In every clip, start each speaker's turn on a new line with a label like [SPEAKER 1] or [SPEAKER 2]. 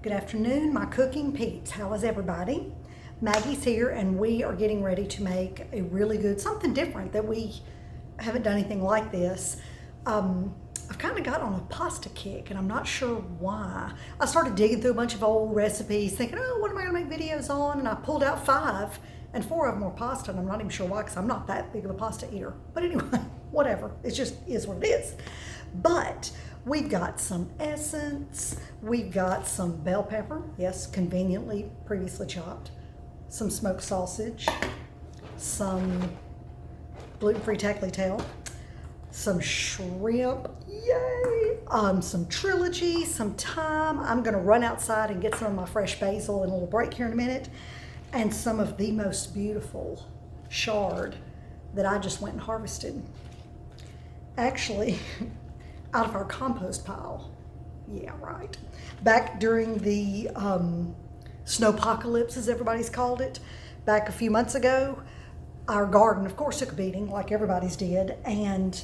[SPEAKER 1] Good afternoon, my cooking peeps. How is everybody? Maggie's here, and we are getting ready to make a really good, something different that we haven't done anything like this. I've kind of got on a pasta kick, and I'm not sure why. I started digging through a bunch of old recipes, thinking, oh, what am I going to make videos on? And I pulled out 5, and 4 of them were pasta, and I'm not even sure why, because I'm not that big of a pasta eater. But anyway, whatever. It just is what it is. But we've got some essence, we've got some bell pepper, yes, conveniently previously chopped, some smoked sausage, some gluten-free tagliatelle, some shrimp, yay, some trilogy, some thyme. I'm gonna run outside and get some of my fresh basil in a little break here in a minute, and some of the most beautiful chard that I just went and harvested. Actually, out of our compost pile. Yeah, right. Back during the snowpocalypse, as everybody's called it, back a few months ago, our garden, of course, took a beating like everybody's did, and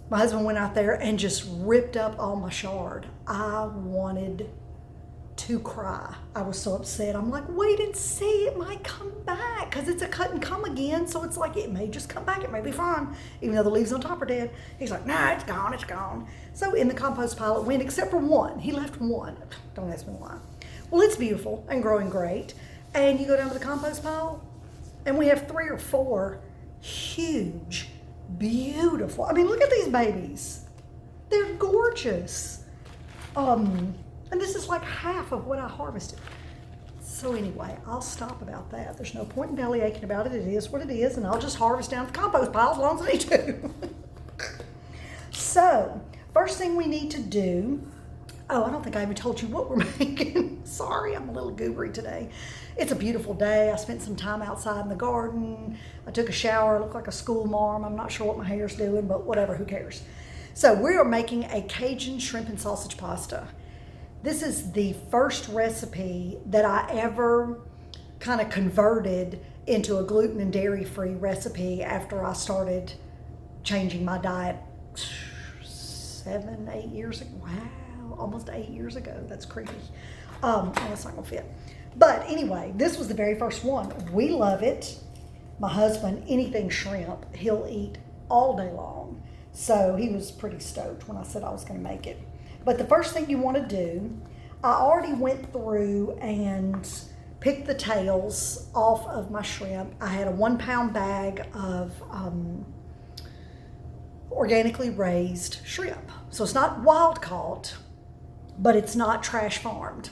[SPEAKER 1] my husband went out there and just ripped up all my chard. I wanted to cry. I was so upset. I'm like, wait and see, it might come back, because it's a cut and come again, so it's like it may just come back, it may be fine, even though the leaves on top are dead. He's like, nah, it's gone, it's gone. So in the compost pile it went, except for one. He left one. Don't ask me why. Well, it's beautiful and growing great, and you go down to the compost pile, and we have 3 or 4 huge, beautiful, I mean, look at these babies. They're gorgeous. And this is like half of what I harvested. So anyway, I'll stop about that. There's no point in belly aching about it. It is what it is, and I'll just harvest down the compost pile as long as I need to. So, first thing we need to do, oh, I don't think I even told you what we're making. Sorry, I'm a little goobery today. It's a beautiful day. I spent some time outside in the garden. I took a shower. I look like a school marm. I'm not sure what my hair's doing, but whatever, who cares? So we are making a Cajun shrimp and sausage pasta. This is the first recipe that I ever kind of converted into a gluten and dairy-free recipe after I started changing my diet 7, 8 years ago. Wow, almost 8 years ago. That's creepy. Oh, that's not gonna fit. But anyway, this was the very first one. We love it. My husband, anything shrimp, he'll eat all day long. So he was pretty stoked when I said I was gonna make it. But the first thing you want to do, I already went through and picked the tails off of my shrimp. I had a 1-pound bag of organically raised shrimp. So it's not wild caught, but it's not trash farmed.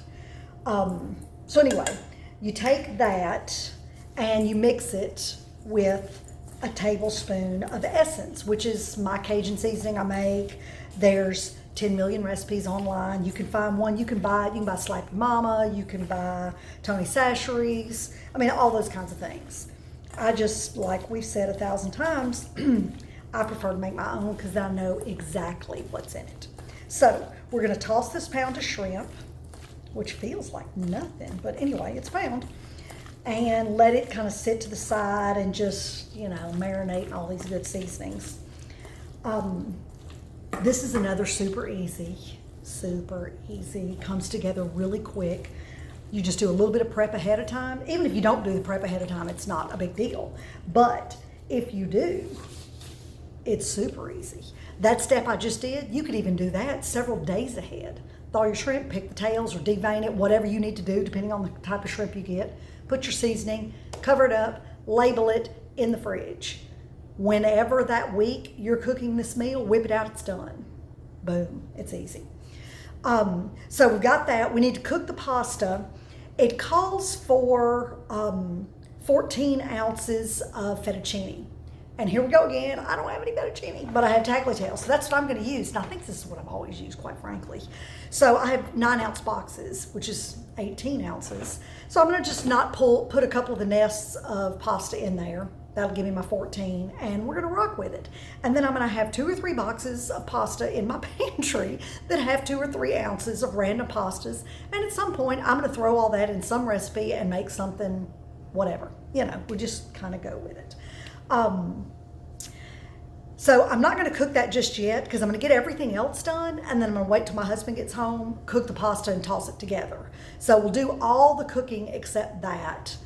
[SPEAKER 1] So anyway, you take that and you mix it with a tablespoon of essence, which is my Cajun seasoning I make. There's 10 million recipes online. You can find one, you can buy it. You can buy Slappy Mama, you can buy Tony Chachere's. I mean, all those kinds of things. I just, like we've said 1,000 times, I prefer to make my own because I know exactly what's in it. So we're gonna toss this pound of shrimp, which feels like nothing, but anyway, it's a pound, and let it kind of sit to the side and just, you know, marinate in all these good seasonings. This is another super easy, comes together really quick. You just do a little bit of prep ahead of time. Even if you don't do the prep ahead of time, it's not a big deal. But if you do, it's super easy. That step I just did, you could even do that several days ahead. Thaw your shrimp, pick the tails or devein it, whatever you need to do depending on the type of shrimp you get. Put your seasoning, cover it up, label it in the fridge. Whenever that week you're cooking this meal, whip it out, it's done. Boom, it's easy. So we've got that. We need to cook the pasta. It calls for 14 ounces of fettuccine. And here we go again. I don't have any fettuccine, but I have tagliatelle, so that's what I'm gonna use. And I think this is what I've always used, quite frankly. So I have 9-ounce boxes, which is 18 ounces. So I'm gonna just not put a couple of the nests of pasta in there. That'll give me my 14, and we're gonna rock with it. And then I'm gonna have 2 or 3 boxes of pasta in my pantry that have 2 or 3 ounces of random pastas. And at some point, I'm gonna throw all that in some recipe and make something, whatever. You know, we just kind of go with it. So I'm not going to cook that just yet because I'm going to get everything else done, and then I'm going to wait till my husband gets home, cook the pasta, and toss it together. So we'll do all the cooking except that,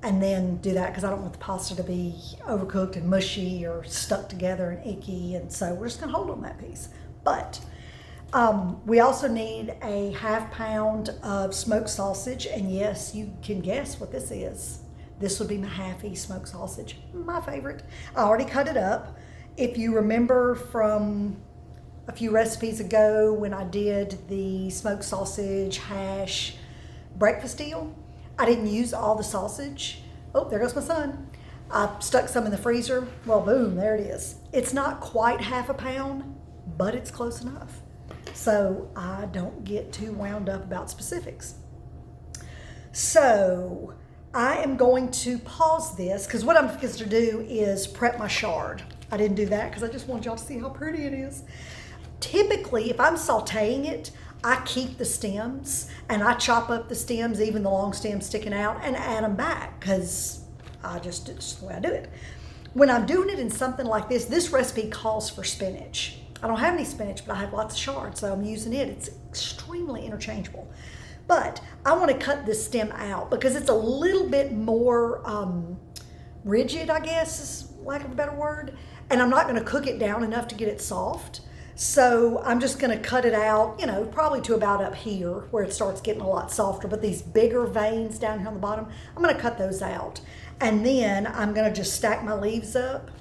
[SPEAKER 1] and then do that because I don't want the pasta to be overcooked and mushy or stuck together and icky, and so we're just going to hold on that piece. But we also need a 1/2 pound of smoked sausage, and yes, you can guess what this is. This would be my halfy smoked sausage, my favorite. I already cut it up. If you remember from a few recipes ago when I did the smoked sausage hash breakfast deal, I didn't use all the sausage. Oh, there goes my son. I stuck some in the freezer. Well, boom, there it is. It's not quite 1/2 pound, but it's close enough. So I don't get too wound up about specifics. So I am going to pause this because what I'm going to do is prep my chard. I didn't do that because I just want y'all to see how pretty it is. Typically, if I'm sauteing it, I keep the stems and I chop up the stems, even the long stems sticking out, and add them back because it's just the way I do it. When I'm doing it in something like this recipe calls for spinach. I don't have any spinach, but I have lots of chard, so I'm using it. It's extremely interchangeable. But I want to cut this stem out because it's a little bit more rigid, I guess, is lack of a better word. And I'm not going to cook it down enough to get it soft. So I'm just going to cut it out, probably to about up here where it starts getting a lot softer. But these bigger veins down here on the bottom, I'm going to cut those out. And then I'm going to just stack my leaves up.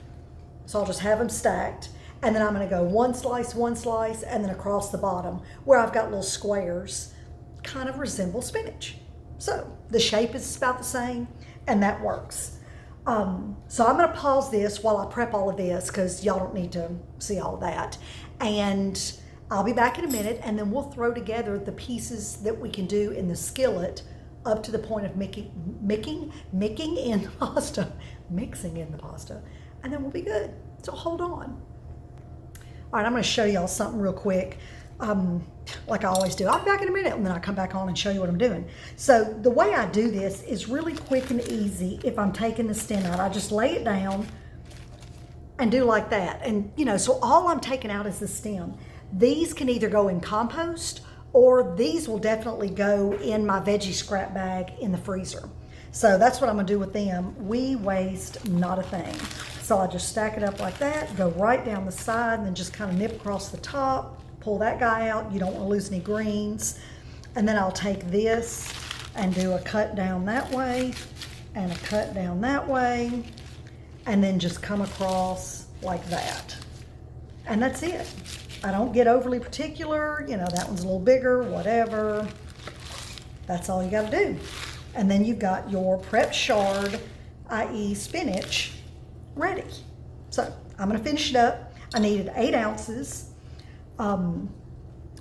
[SPEAKER 1] So I'll just have them stacked. And then I'm going to go one slice, and then across the bottom where I've got little squares, kind of resemble spinach. So the shape is about the same, and that works. So I'm going to pause this while I prep all of this because y'all don't need to see all of that. And I'll be back in a minute, and then we'll throw together the pieces that we can do in the skillet up to the point of mixing in the pasta, and then we'll be good. So hold on. All right, I'm going to show y'all something real quick, like I always do. I'll be back in a minute, and then I'll come back on and show you what I'm doing. So the way I do this is really quick and easy. If I'm taking the stem out, I just lay it down and do like that. And, so all I'm taking out is the stem. These can either go in compost, or these will definitely go in my veggie scrap bag in the freezer. So that's what I'm going to do with them. We waste not a thing. So I just stack it up like that, go right down the side, and then just kind of nip across the top, pull that guy out. You don't want to lose any greens. And then I'll take this and do a cut down that way and a cut down that way, and then just come across like that. And that's it. I don't get overly particular. That one's a little bigger, whatever. That's all you got to do. And then you've got your prepped chard, i.e. spinach, ready. So I'm going to finish it up. I needed 8 ounces. And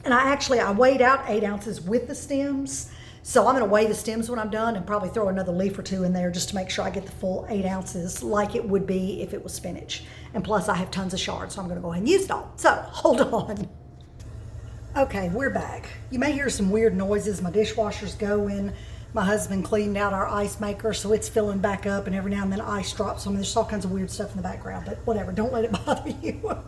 [SPEAKER 1] I weighed out 8 ounces with the stems. So I'm going to weigh the stems when I'm done and probably throw another leaf or 2 in there just to make sure I get the full 8 ounces like it would be if it was spinach. And plus I have tons of chard, so I'm going to go ahead and use it all. So hold on. Okay, we're back. You may hear some weird noises. My dishwasher's going. My husband cleaned out our ice maker, so it's filling back up, and every now and then ice drops on me. There's all kinds of weird stuff in the background, but whatever. Don't let it bother you.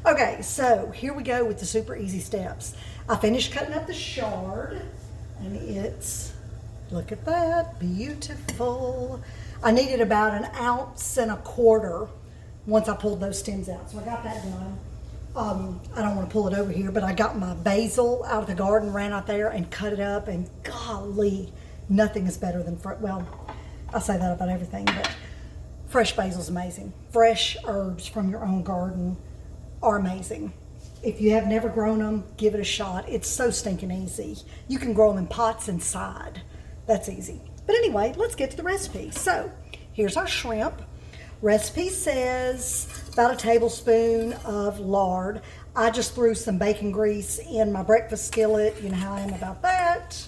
[SPEAKER 1] Okay, so here we go with the super easy steps. I finished cutting up the chard, and it's, look at that, beautiful. I needed about 1.25 ounces once I pulled those stems out, so I got that done. I don't want to pull it over here, but I got my basil out of the garden, ran out there and cut it up, and golly, nothing is better than, well, I say that about everything, but fresh basil is amazing. Fresh herbs from your own garden are amazing. If you have never grown them, give it a shot. It's so stinking easy. You can grow them in pots inside. That's easy. But anyway, let's get to the recipe. So here's our shrimp. Recipe says about 1 tablespoon of lard. I just threw some bacon grease in my breakfast skillet. You know how I am about that.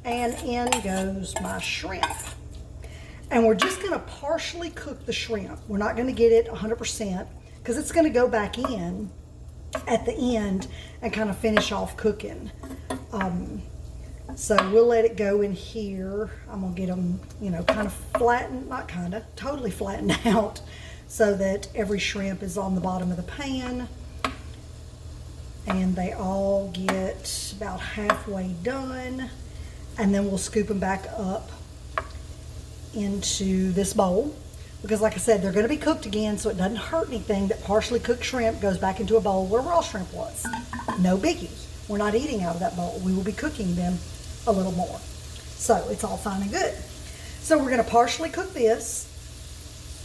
[SPEAKER 1] And in goes my shrimp. And we're just going to partially cook the shrimp. We're not going to get it 100% because it's going to go back in at the end and kind of finish off cooking. So we'll let it go in here. I'm going to get them, kind of flattened, not kind of, totally flattened out so that every shrimp is on the bottom of the pan. And they all get about halfway done. And then we'll scoop them back up into this bowl. Because like I said, they're gonna be cooked again, so it doesn't hurt anything that partially cooked shrimp goes back into a bowl where raw shrimp was. No biggie. We're not eating out of that bowl. We will be cooking them a little more. So it's all fine and good. So we're gonna partially cook this.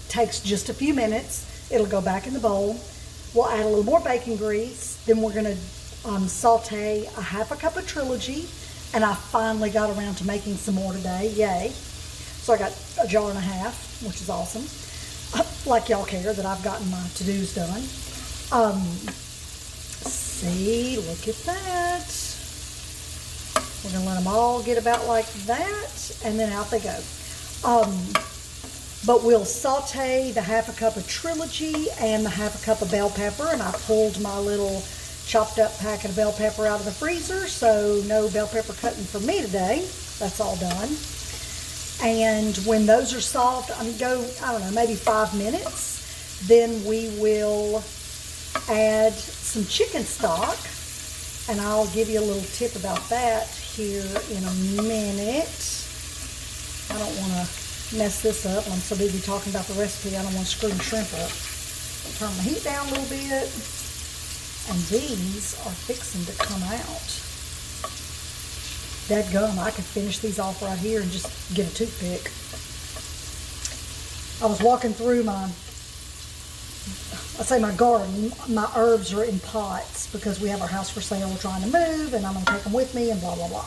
[SPEAKER 1] Takes just a few minutes. It'll go back in the bowl. We'll add a little more bacon grease. Then we're gonna saute a half a cup of Trilogy. And I finally got around to making some more today, yay. So I got a jar and a half, which is awesome. Like y'all care that I've gotten my to-dos done. See, look at that. We're gonna let them all get about like that, and then out they go. But we'll saute the half a cup of Trilogy and the half a cup of bell pepper, and I pulled my little chopped up packet of bell pepper out of the freezer, so no bell pepper cutting for me today. That's all done. And when those are soft, I don't know, maybe 5 minutes, then we will add some chicken stock, and I'll give you a little tip about that here in a minute. I don't want to mess this up. I'm so busy talking about the recipe, I don't want to screw the shrimp up. Turn the heat down a little bit, and these are fixing to come out. Dadgum, I could finish these off right here and just get a toothpick. I was walking through my garden. My herbs are in pots because we have our house for sale. We're trying to move, and I'm going to take them with me and blah, blah, blah.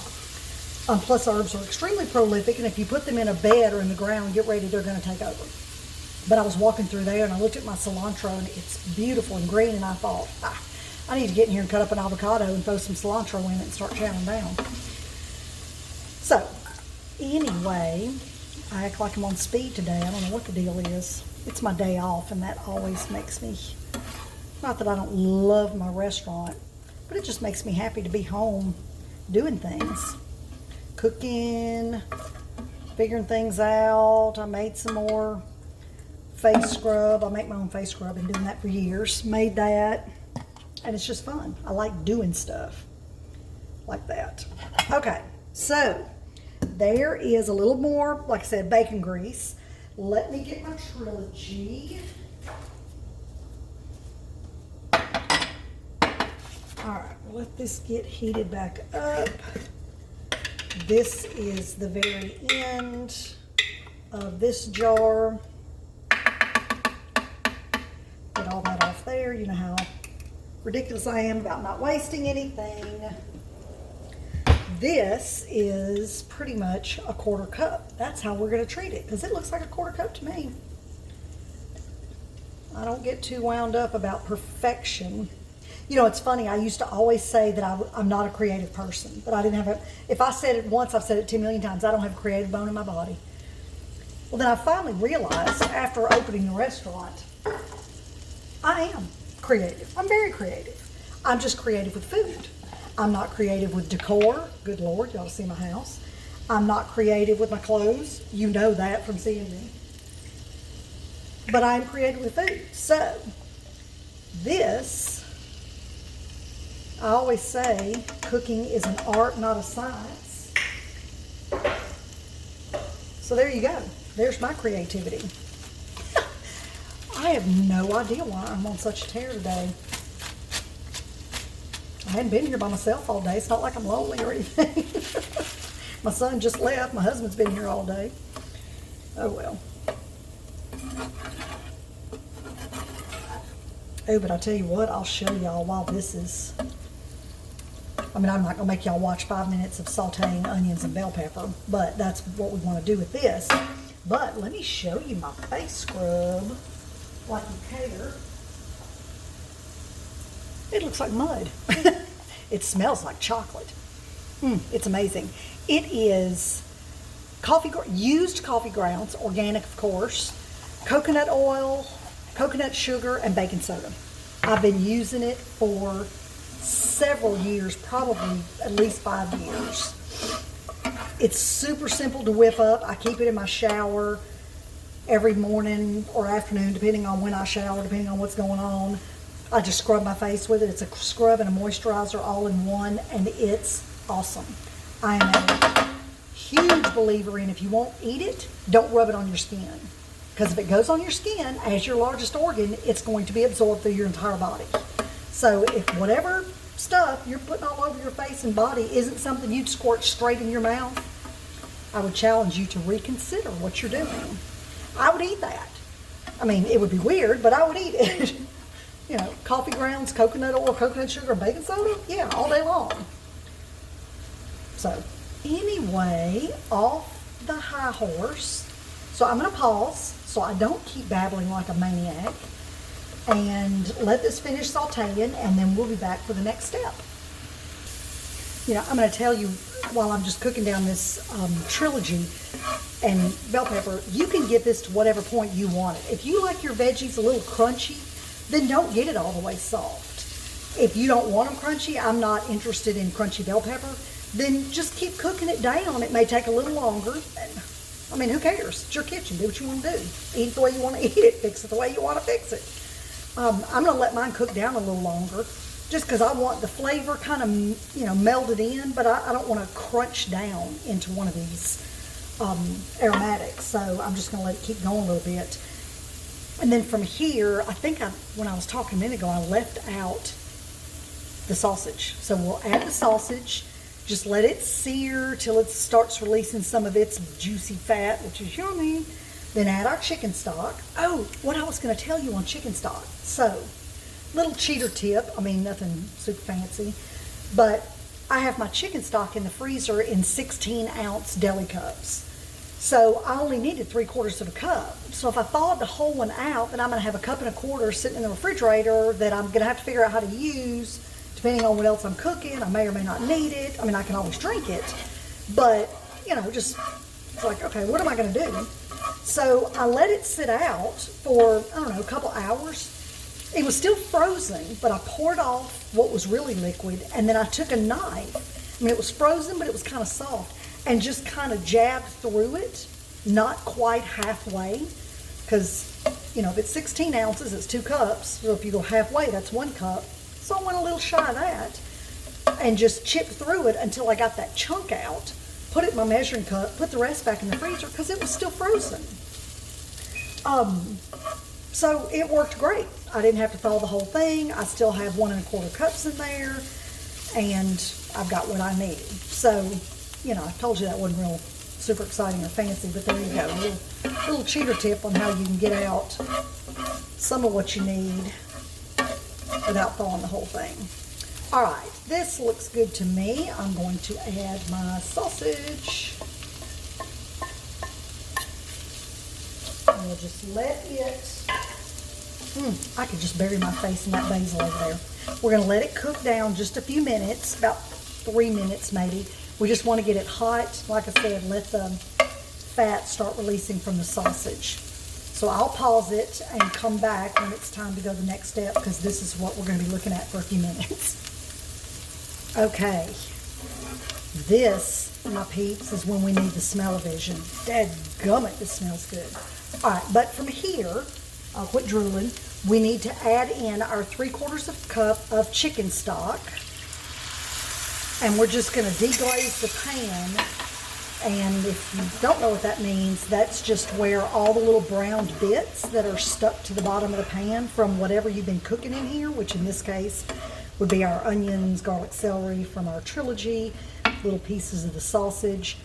[SPEAKER 1] Plus, herbs are extremely prolific, and if you put them in a bed or in the ground, get ready, they're going to take over. But I was walking through there, and I looked at my cilantro, and it's beautiful and green, and I thought, I need to get in here and cut up an avocado and throw some cilantro in it and start chowing down. So, anyway, I act like I'm on speed today. I don't know what the deal is. It's my day off, and that always makes me, not that I don't love my restaurant, but it just makes me happy to be home doing things. Cooking, figuring things out. I made some more face scrub. I make my own face scrub. I've been doing that for years. Made that, and it's just fun. I like doing stuff like that. Okay, so there is a little more, like I said, bacon grease. Let me get my Trilogy. All right, let this get heated back up. This is the very end of this jar. Get all that off there. You know how ridiculous I am about not wasting anything. This is pretty much a 1/4 cup. That's how we're going to treat it, because it looks like a 1/4 cup to me. I don't get too wound up about perfection. You know, it's funny, I used to always say that I'm not a creative person, but I didn't have if I said it once, I've said it 10 million times, I don't have a creative bone in my body. Well, then I finally realized after opening the restaurant, I am creative. I'm very creative. I'm just creative with food. I'm not creative with decor. Good Lord, y'all see my house. I'm not creative with my clothes. You know that from seeing me. But I'm creative with food. So, this, I always say, cooking is an art, not a science. So there you go. There's my creativity. I have no idea why I'm on such a tear today. I hadn't been here by myself all day. It's not like I'm lonely or anything. My son just left. My husband's been here all day. Oh, well. Oh, but I'll tell you what, I'll show y'all while this is, I'm not going to make y'all watch 5 minutes of sauteing onions and bell pepper, but that's what we want to do with this. But let me show you my face scrub, like you care. It looks like mud. It smells like chocolate. It's amazing. It is used coffee grounds, organic of course, coconut oil, coconut sugar, and baking soda. I've been using it for several years, probably at least 5 years. It's super simple to whip up. I keep it in my shower. every morning or afternoon, depending on when I shower, depending on what's going on. I just scrub my face with it. It's a scrub and a moisturizer all in one, and it's awesome. I am a huge believer in, if you won't eat it, don't rub it on your skin. Because if it goes on your skin as your largest organ, it's going to be absorbed through your entire body. So if whatever stuff you're putting all over your face and body isn't something you'd squirt straight in your mouth, I would challenge you to reconsider what you're doing. I would eat that. I mean, it would be weird, but I would eat it. You know, coffee grounds, coconut oil, coconut sugar, baking soda, yeah, all day long. So anyway, off the high horse. So I'm going to pause so I don't keep babbling like a maniac, and let this finish sauteing, and then we'll be back for the next step. You know, I'm going to tell you while I'm just cooking down this trilogy and bell pepper, you can get this to whatever point you want it. If you like your veggies a little crunchy, then don't get it all the way soft. If you don't want them crunchy, I'm not interested in crunchy bell pepper, then just keep cooking it down. It may take a little longer. I mean, who cares? It's your kitchen. Do what you want to do. Eat it the way you want to eat it. Fix it the way you want to fix it. I'm going to let mine cook down a little longer just because I want the flavor kind of, you know, melded in, but I don't want to crunch down into one of these aromatics. So I'm just going to let it keep going a little bit. And then from here, I think when I was talking a minute ago, I left out the sausage. So we'll add the sausage. Just let it sear till it starts releasing some of its juicy fat, which is yummy. Then add our chicken stock. Oh, what I was going to tell you on chicken stock. So, little cheater tip. I mean, nothing super fancy. But I have my chicken stock in the freezer in 16-ounce deli cups. So I only needed 3/4 of a cup. So if I thawed the whole one out, then I'm going to have a 1.25 cups sitting in the refrigerator that I'm going to have to figure out how to use. Depending on what else I'm cooking, I may or may not need it. I mean, I can always drink it, but, you know, just it's like, okay, what am I going to do? So I let it sit out for, I don't know, a couple hours. It was still frozen, but I poured off what was really liquid, and then I took a knife. I mean, it was frozen, but it was kind of soft, and just kind of jabbed through it, not quite halfway, because, you know, if it's 16 ounces, it's 2 cups. So if you go halfway, that's 1 cup. So I went a little shy of that and just chipped through it until I got that chunk out, put it in my measuring cup, put the rest back in the freezer because it was still frozen. So it worked great. I didn't have to thaw the whole thing. I still have 1.25 cups in there, and I've got what I need. So, you know, I told you that wasn't real super exciting or fancy, but there you go. A little cheater tip on how you can get out some of what you need without thawing the whole thing. All right, this looks good to me. I'm going to add my sausage. And we'll just let it, I could just bury my face in that basil over there. We're going to let it cook down just a few minutes, about 3 minutes maybe. We just want to get it hot. Like I said, let the fat start releasing from the sausage. So I'll pause it and come back when it's time to go to the next step, because this is what we're going to be looking at for a few minutes. Okay. This, my peeps, is when we need the smell-o-vision. Dadgummit, this smells good. All right, but from here, I'll quit drooling. We need to add in our 3/4 of a cup of chicken stock. And we're just going to deglaze the pan. And if you don't know what that means, that's just where all the little browned bits that are stuck to the bottom of the pan from whatever you've been cooking in here, which in this case would be our onions, garlic, celery from our trilogy, little pieces of the sausage.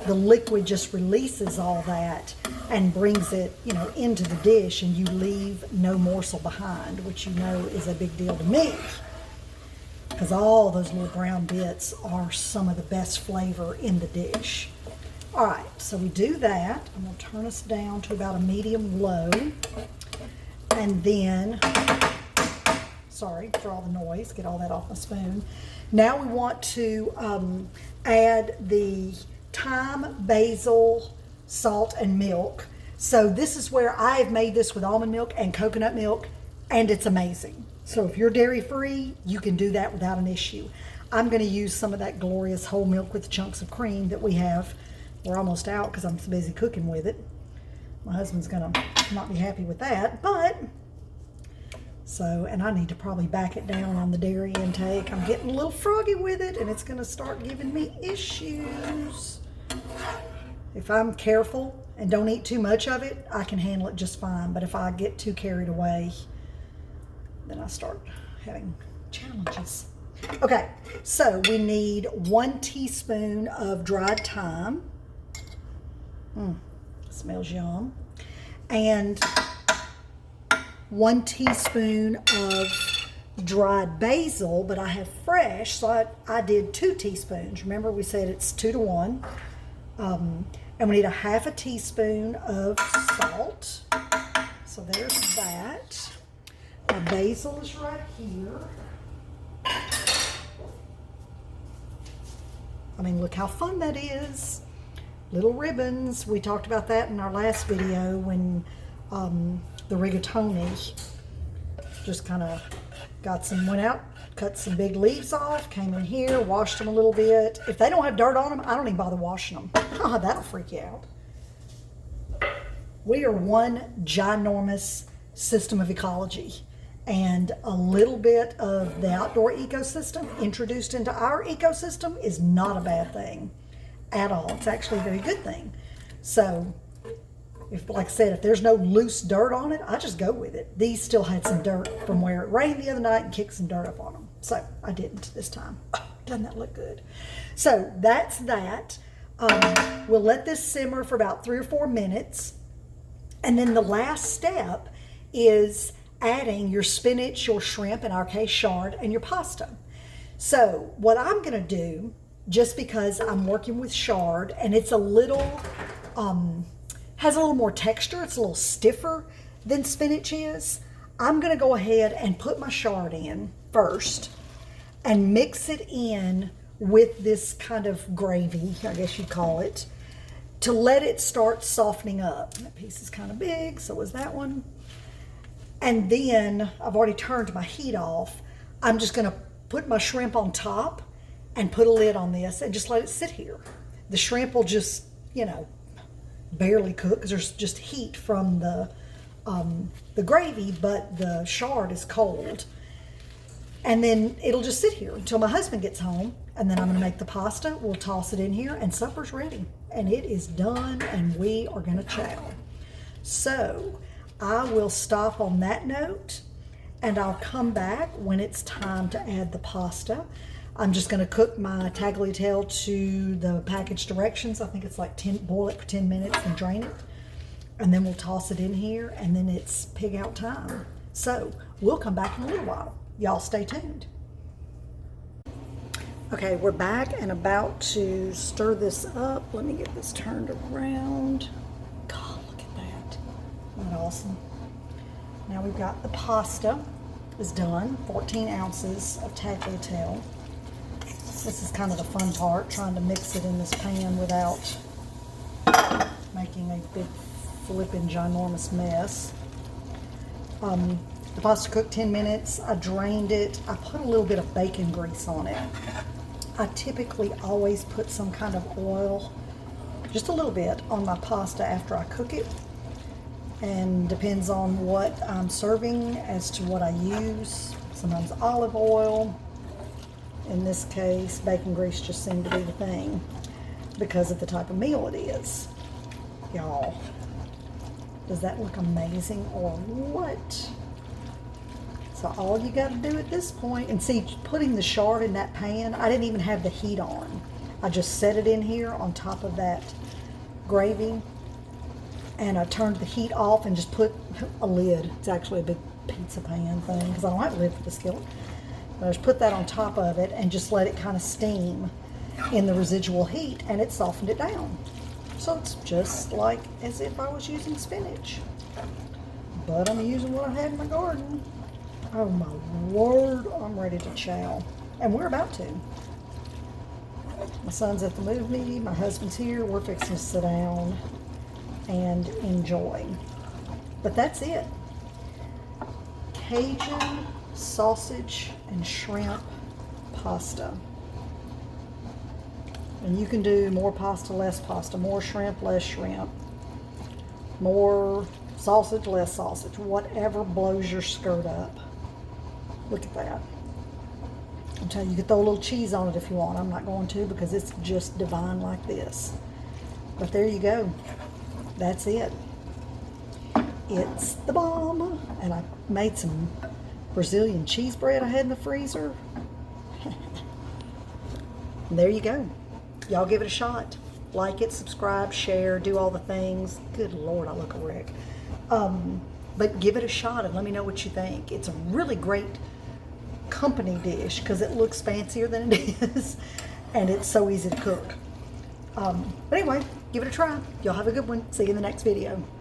[SPEAKER 1] The liquid just releases all that and brings it, you know, into the dish, and you leave no morsel behind, which you know is a big deal to me, because all those little brown bits are some of the best flavor in the dish. All right, so we do that. I'm going to turn us down to about a medium low. And then, sorry for all the noise, get all that off my spoon. Now we want to add the thyme, basil, salt, and milk. So this is where I have made this with almond milk and coconut milk, and it's amazing. So if you're dairy-free, you can do that without an issue. I'm going to use some of that glorious whole milk with chunks of cream that we have. We're almost out because I'm so busy cooking with it. My husband's gonna not be happy with that, but so, and I need to probably back it down on the dairy intake. I'm getting a little froggy with it, and it's gonna start giving me issues. If I'm careful and don't eat too much of it, I can handle it just fine. But if I get too carried away, then I start having challenges. Okay, so we need 1 teaspoon of dried thyme. Smells yum. And 1 teaspoon of dried basil, but I have fresh, so I did 2 teaspoons. Remember we said it's 2 to 1. And we need a 1/2 teaspoon of salt. So there's that. My basil is right here. I mean, look how fun that is. Little ribbons. We talked about that in our last video when the rigatoni just kind of went out, cut some big leaves off, came in here, washed them a little bit. If they don't have dirt on them, I don't even bother washing them. Oh, that'll freak you out. We are one ginormous system of ecology, and a little bit of the outdoor ecosystem introduced into our ecosystem is not a bad thing at all. It's actually a very good thing. So if, like I said, if there's no loose dirt on it, I just go with it. These still had some dirt from where it rained the other night and kicked some dirt up on them. So I didn't this time. Oh, doesn't that look good? So that's that. We'll let this simmer for about 3 or 4 minutes. And then the last step is adding your spinach, your shrimp, in our case chard, and your pasta. So what I'm going to do, just because I'm working with chard and it's a little, has a little more texture, it's a little stiffer than spinach is, I'm going to go ahead and put my chard in first and mix it in with this kind of gravy, I guess you'd call it, to let it start softening up. That piece is kind of big, so is that one. And then I've already turned my heat off. I'm just going to put my shrimp on top and put a lid on this and just let it sit here. The shrimp will just, barely cook because there's just heat from the gravy, but the chard is cold. And then it'll just sit here until my husband gets home, and then I'm going to make the pasta. We'll toss it in here, and supper's ready. And it is done, and we are going to chow. So I will stop on that note, and I'll come back when it's time to add the pasta. I'm just going to cook my tagliatelle to the package directions. I think it's like boil it for 10 minutes and drain it. And then we'll toss it in here, and then it's pig out time. So we'll come back in a little while. Y'all stay tuned. Okay, we're back and about to stir this up. Let me get this turned around. God, look at that. Isn't that awesome? Now we've got the pasta is done. 14 ounces of tagliatelle. This is kind of the fun part, trying to mix it in this pan without making a big flipping ginormous mess. The pasta cooked 10 minutes. I drained it. I put a little bit of bacon grease on it. I typically always put some kind of oil, just a little bit, on my pasta after I cook it. And depends on what I'm serving as to what I use. Sometimes olive oil. In this case, bacon grease just seemed to be the thing because of the type of meal it is. Y'all, does that look amazing or what? So all you got to do at this point, and see, putting the chard in that pan, I didn't even have the heat on. I just set it in here on top of that gravy, and I turned the heat off and just put a lid. It's actually a big pizza pan thing because I don't have a lid for the skillet. I just put that on top of it and just let it kind of steam in the residual heat, and it softened it down. So it's just like as if I was using spinach, but I'm using what I had in my garden. Oh my word, I'm ready to chow. And we're about to. My son's at the movie, my husband's here, we're fixing to sit down and enjoy. But that's it. Cajun sausage and shrimp pasta. And you can do more pasta, less pasta, more shrimp, less shrimp. More sausage, less sausage, whatever blows your skirt up. Look at that. I'm telling you, you can throw a little cheese on it if you want. I'm not going to because it's just divine like this. But there you go. That's it. It's the bomb. And I made some Brazilian cheese bread I had in the freezer. And there you go. Y'all give it a shot. Like it, subscribe, share, do all the things. Good Lord, I look a wreck. But give it a shot and let me know what you think. It's a really great company dish because it looks fancier than it is. And it's so easy to cook. But anyway, give it a try. Y'all have a good one. See you in the next video.